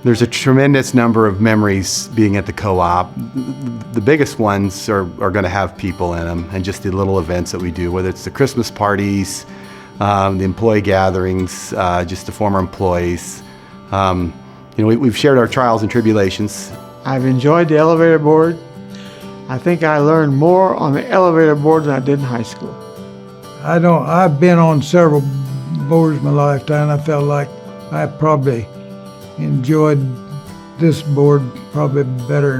There's a tremendous number of memories being at the co-op. The biggest ones are going to have people in them, and just the little events that we do, whether it's the Christmas parties, the employee gatherings, just the former employees. We've shared our trials and tribulations. I've enjoyed the elevator board. I think I learned more on the elevator board than I did in high school. I've been on several boards in my lifetime. I felt like I probably enjoyed this board probably better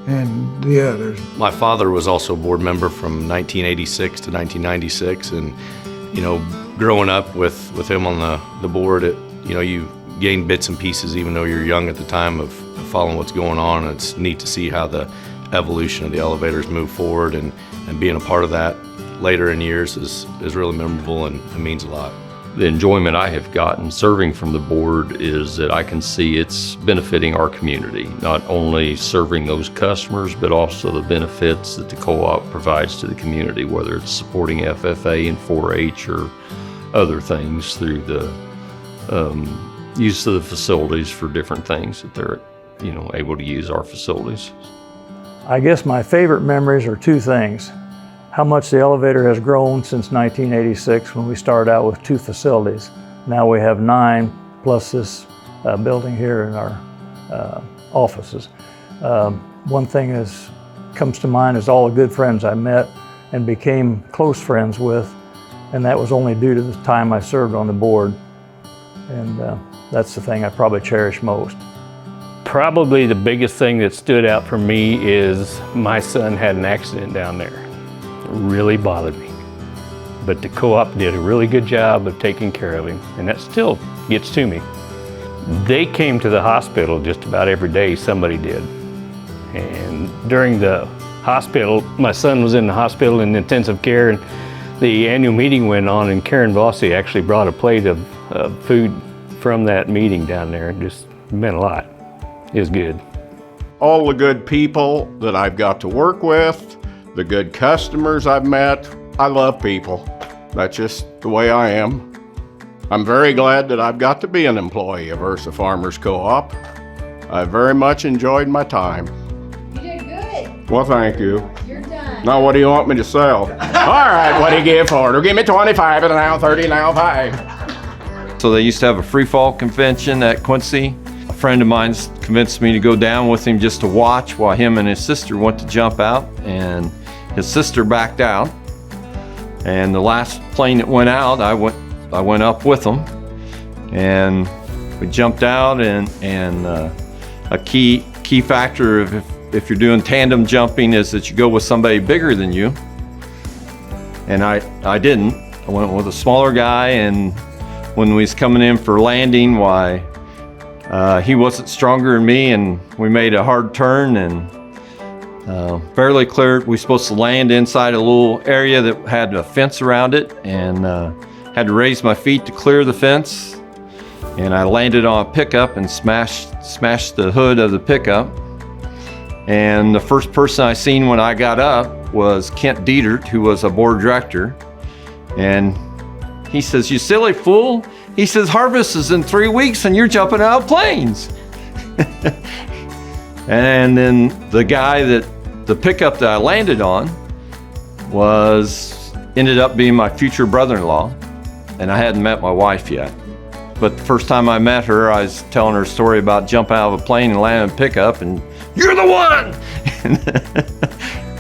than the others. My father was also a board member from 1986 to 1996, and growing up with him on the board, you gain bits and pieces even though you're young at the time of following what's going on. And it's neat to see how the evolution of the elevators move forward, and being a part of that later in years is really memorable and it means a lot. The enjoyment I have gotten serving from the board is that I can see it's benefiting our community, not only serving those customers, but also the benefits that the co-op provides to the community, whether it's supporting FFA and 4-H or other things through the use of the facilities for different things that they're able to use our facilities. I guess my favorite memories are two things. How much the elevator has grown since 1986 when we started out with 2 facilities. Now we have 9 plus this building here in our offices. One thing comes to mind is all the good friends I met and became close friends with, and that was only due to the time I served on the board. And that's the thing I probably cherish most. Probably the biggest thing that stood out for me is my son had an accident down there. Really bothered me. But the co-op did a really good job of taking care of him, and that still gets to me. They came to the hospital just about every day, somebody did. And during the hospital, my son was in the hospital in intensive care, and the annual meeting went on, and Karen Vossi actually brought a plate of food from that meeting down there. It just meant a lot. It was good. All the good people that I've got to work with, the good customers I've met. I love people. That's just the way I am. I'm very glad that I've got to be an employee of Ursa Farmers Co-op. I very much enjoyed my time. You did good. Well, thank you. You're done. Now, what do you want me to sell? All right, what do you give for it? Give me 25 and now 30, now 5. So they used to have a free fall convention at Quincy. A friend of mine convinced me to go down with him just to watch while him and his sister went to jump out, and his sister backed out. And the last plane that went out, I went up with them, and we jumped out. And a key factor of if you're doing tandem jumping is that you go with somebody bigger than you. And I didn't. I went with a smaller guy, and when we was coming in for landing, he wasn't stronger than me, and we made a hard turn and barely cleared. We were supposed to land inside a little area that had a fence around it, and had to raise my feet to clear the fence. And I landed on a pickup and smashed the hood of the pickup. And the first person I seen when I got up was Kent Dietert, who was a board director. And he says, "You silly fool." He says, "Harvest is in 3 weeks and you're jumping out of planes." And then the guy the pickup that I landed on ended up being my future brother-in-law, and I hadn't met my wife yet. But the first time I met her, I was telling her a story about jumping out of a plane and landing a pickup, and "You're the one!"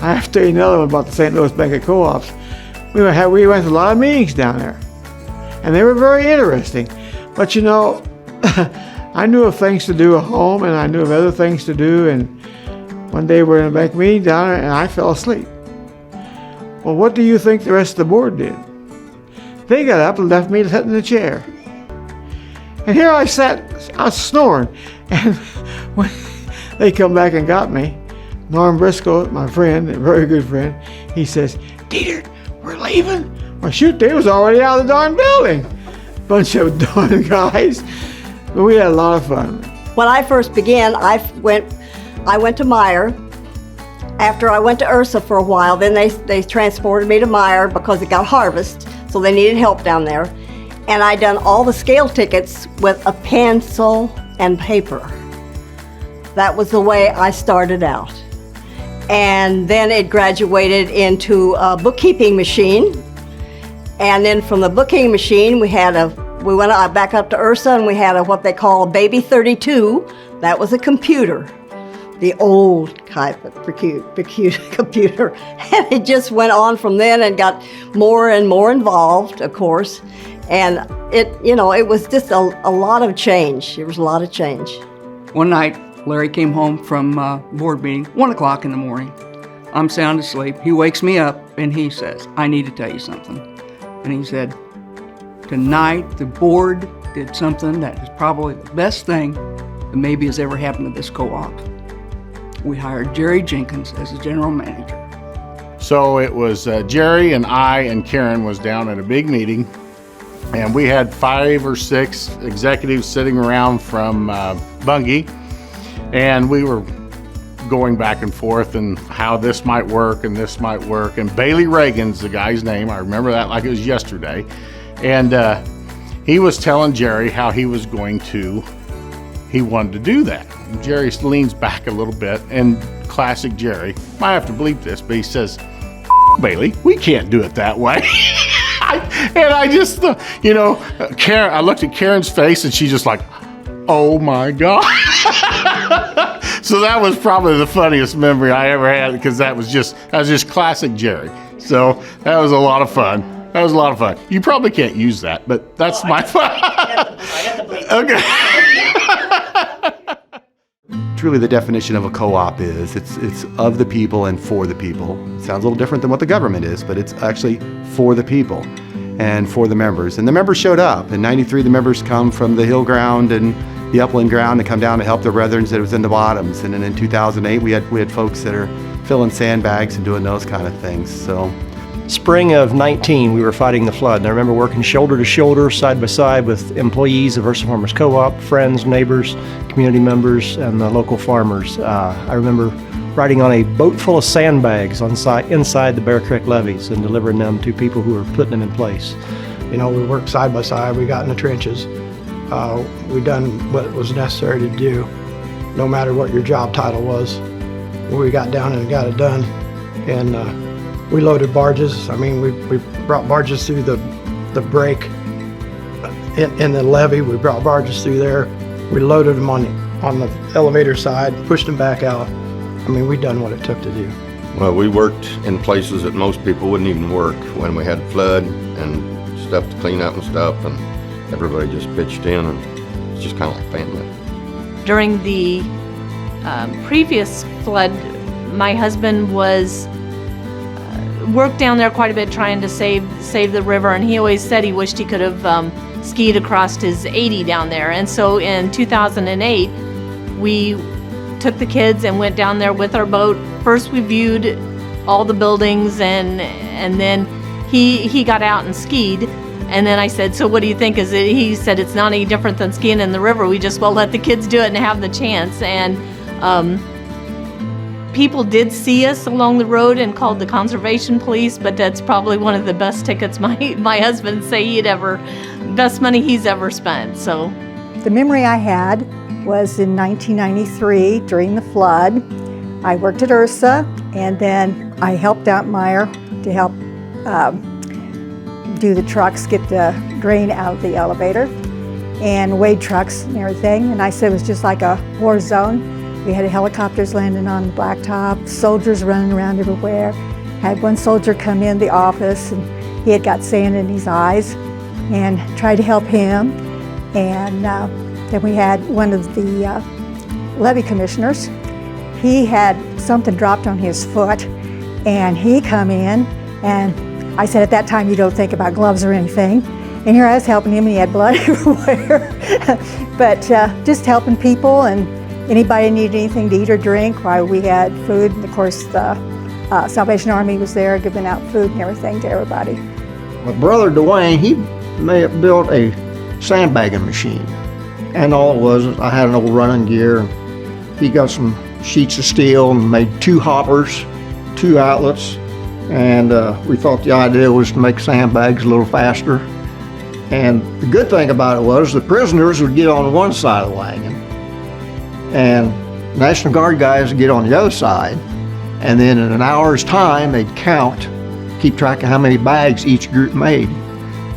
I have to tell you another one about the St. Louis Bank of Co-ops. We went to a lot of meetings down there, and they were very interesting. But I knew of things to do at home, and I knew of other things to do, and one day we were in a bank meeting down there, and I fell asleep. Well, what do you think the rest of the board did? They got up and left me sitting in the chair. And here I sat, I was snoring, and when they come back and got me, Norm Briscoe, my friend, a very good friend, he says, "Dietert, we're leaving." Well, shoot, they was already out of the darn building. Bunch of darn guys. But we had a lot of fun. When I first began, I went to Meyer. After I went to Ursa for a while, then they transported me to Meyer because it got harvest, so they needed help down there. And I done all the scale tickets with a pencil and paper. That was the way I started out. And then it graduated into a bookkeeping machine. And then from the bookkeeping machine, we went back up to Ursa, and we had what they call a Baby 32. That was a computer, the old type of computer. And it just went on from then and got more and more involved, of course. And it was just a lot of change. There was a lot of change. One night, Larry came home from board meeting, 1 o'clock in the morning. I'm sound asleep. He wakes me up and he says, "I need to tell you something." And he said, "Tonight the board did something that is probably the best thing that maybe has ever happened to this co-op. We hired Jerry Jenkins as the general manager." So it was Jerry and I and Karen was down at a big meeting, and we had 5 or 6 executives sitting around from Bungie, and we were going back and forth and how this might work and this might work. And Bailey Reagan's the guy's name. I remember that like it was yesterday. And he was telling Jerry how he wanted to do that. And Jerry leans back a little bit, and classic Jerry, I have to bleep this, but he says, "Bailey, we can't do it that way." And I just, Karen, I looked at Karen's face and she's just like, "Oh my God." So that was probably the funniest memory I ever had, because that was just classic Jerry. So that was a lot of fun. You probably can't use that, but that's my fun. Okay. Truly, the definition of a co-op is it's of the people and for the people. It sounds a little different than what the government is, but it's actually for the people and for the members. And the members showed up. In '93, the members come from the hill ground and the upland ground to come down to help their brethren that was in the bottoms. And then in 2008, we had folks that are filling sandbags and doing those kind of things. So, spring of 19, we were fighting the flood. And I remember working shoulder to shoulder, side by side with employees of Ursa Farmers Co-op, friends, neighbors, community members, and the local farmers. I remember riding on a boat full of sandbags inside the Bear Creek levees and delivering them to people who were putting them in place. We worked side by side. We got in the trenches. We done what was necessary to do, no matter what your job title was. We got down and got it done. And we loaded barges. We brought barges through the break in the levee. We brought barges through there. We loaded them on the elevator side, pushed them back out. We done what it took to do. Well, we worked in places that most people wouldn't even work when we had flood and stuff to clean up and stuff, and everybody just pitched in, and it's just kind of like family. During the previous flood, my husband was worked down there quite a bit trying to save the river, and he always said he wished he could have skied across his 80 down there. And so in 2008, we took the kids and went down there with our boat. First we viewed all the buildings, and then he got out and skied. And then I said, "So what do you think?" He said, "It's not any different than skiing in the river. We just let the kids do it and have the chance." And people did see us along the road and called the conservation police, but that's probably one of the best tickets my husband say best money he's ever spent. So the memory I had was in 1993 during the flood. I worked at Ursa, and then I helped out Meyer to help do the trucks, get the grain out of the elevator, and weigh trucks and everything. And I said it was just like a war zone. We had helicopters landing on the blacktop, soldiers running around everywhere. Had one soldier come in the office, and he had got sand in his eyes, and tried to help him. And then we had one of the levee commissioners. He had something dropped on his foot, and he come in, and I said at that time you don't think about gloves or anything. And here I was helping him, and he had blood everywhere. But just helping people, and anybody needed anything to eat or drink, while we had food. And of course the Salvation Army was there giving out food and everything to everybody. My brother Dwayne, he may have built a sandbagging machine. And all it was, I had an old running gear. And he got some sheets of steel and made 2 hoppers, 2 outlets. And we thought the idea was to make sandbags a little faster. And the good thing about it was the prisoners would get on one side of the wagon, and National Guard guys would get on the other side, and then in an hour's time, they'd count, keep track of how many bags each group made.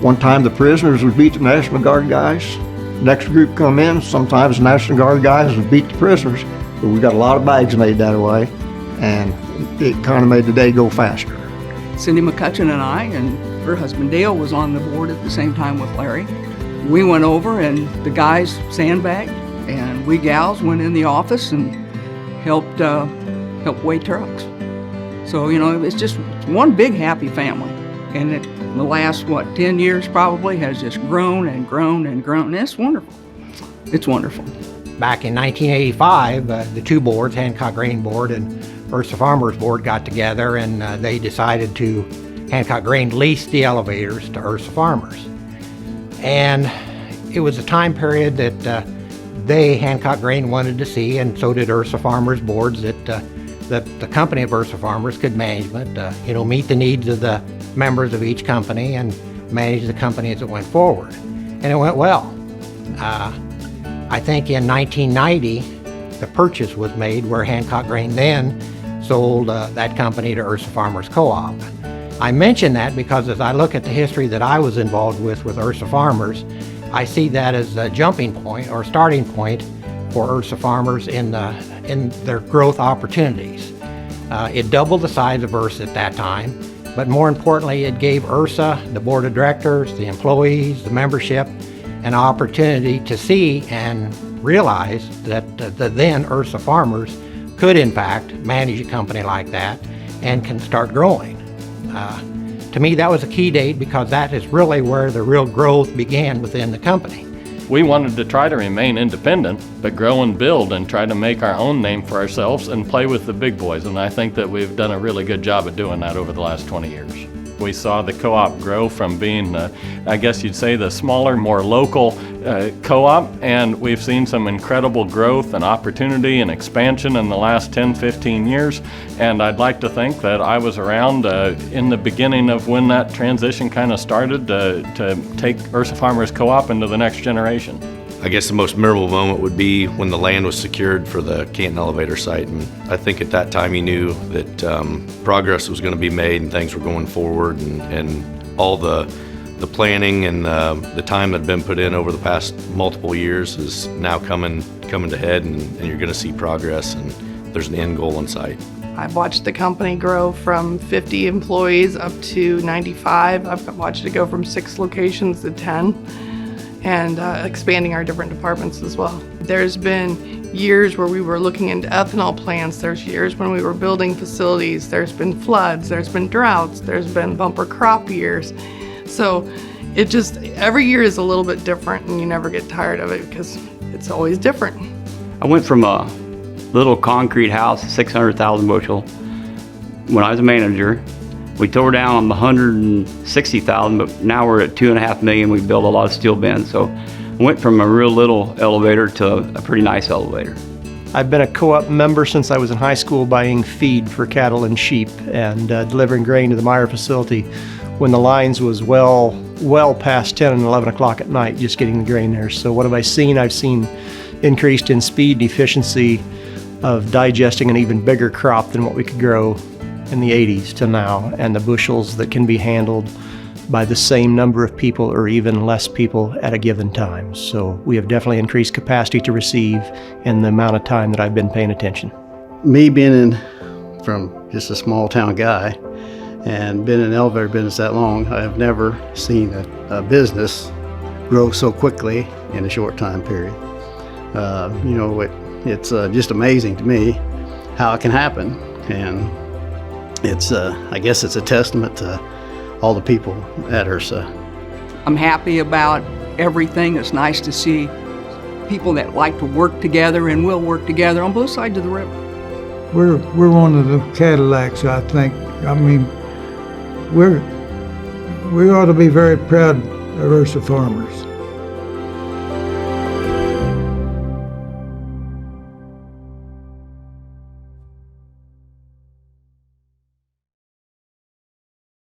One time the prisoners would beat the National Guard guys. Next group come in, sometimes the National Guard guys would beat the prisoners, but we got a lot of bags made that way, and it kind of made the day go faster. Cindy McCutcheon and I and her husband Dale was on the board at the same time with Larry. We went over and the guys sandbagged, and we gals went in the office and helped weigh trucks. So, you know, it's just one big happy family. And it, the last, 10 years probably has just grown and grown and grown. And it's wonderful. It's wonderful. Back in 1985, the two boards, Hancock Grain Board and Ursa Farmers Board, got together and they decided to, Hancock Grain leased the elevators to Ursa Farmers. And it was a time period that Hancock Grain wanted to see, and so did Ursa Farmers Boards, that the company of Ursa Farmers could management, meet the needs of the members of each company and manage the company as it went forward. And it went well. I think in 1990, the purchase was made where Hancock Grain then sold that company to Ursa Farmers Co-op. I mention that because as I look at the history that I was involved with Ursa Farmers, I see that as a jumping point or starting point for Ursa Farmers in their growth opportunities. It doubled the size of Ursa at that time, but more importantly, it gave Ursa, the board of directors, the employees, the membership, an opportunity to see and realize that the then Ursa Farmers could in fact manage a company like that and can start growing. To me, that was a key date because that is really where the real growth began within the company. We wanted to try to remain independent, but grow and build and try to make our own name for ourselves and play with the big boys. And I think that we've done a really good job at doing that over the last 20 years. We saw the co-op grow from being, I guess you'd say, the smaller, more local co-op, and we've seen some incredible growth and opportunity and expansion in the last 10, 15 years. And I'd like to think that I was around in the beginning of when that transition kind of started to take Ursa Farmers Co-op into the next generation. I guess the most memorable moment would be when the land was secured for the Canton elevator site. And I think at that time he knew that progress was going to be made and things were going forward, and all the planning and the time that had been put in over the past multiple years is now coming to head, and you're going to see progress, and there's an end goal in sight. I've watched the company grow from 50 employees up to 95. I've watched it go from 6 locations to 10. And expanding our different departments as well. There's been years where we were looking into ethanol plants. There's years when we were building facilities. There's been floods, there's been droughts, there's been bumper crop years. So it just, every year is a little bit different, and you never get tired of it because it's always different. I went from a little concrete house, 600,000 bushel, when I was a manager. We tore down 160,000, but now we're at 2.5 million. We built a lot of steel bins. So I went from a real little elevator to a pretty nice elevator. I've been a co-op member since I was in high school, buying feed for cattle and sheep and delivering grain to the Meyer facility when the lines was well past 10 and 11 o'clock at night, just getting the grain there. So what have I seen? I've seen increased in speed and efficiency of digesting an even bigger crop than what we could grow in the 80s to now, and the bushels that can be handled by the same number of people or even less people at a given time. So we have definitely increased capacity to receive in the amount of time that I've been paying attention. Me being from just a small town guy and been in the elevator business that long, I have never seen a business grow so quickly in a short time period. It's just amazing to me how it can happen, and it's I guess it's a testament to all the people at Ursa. I'm happy about everything. It's nice to see people that like to work together and will work together on both sides of the river. We're one of the Cadillacs, I think. I mean, we ought to be very proud of Ursa Farmers.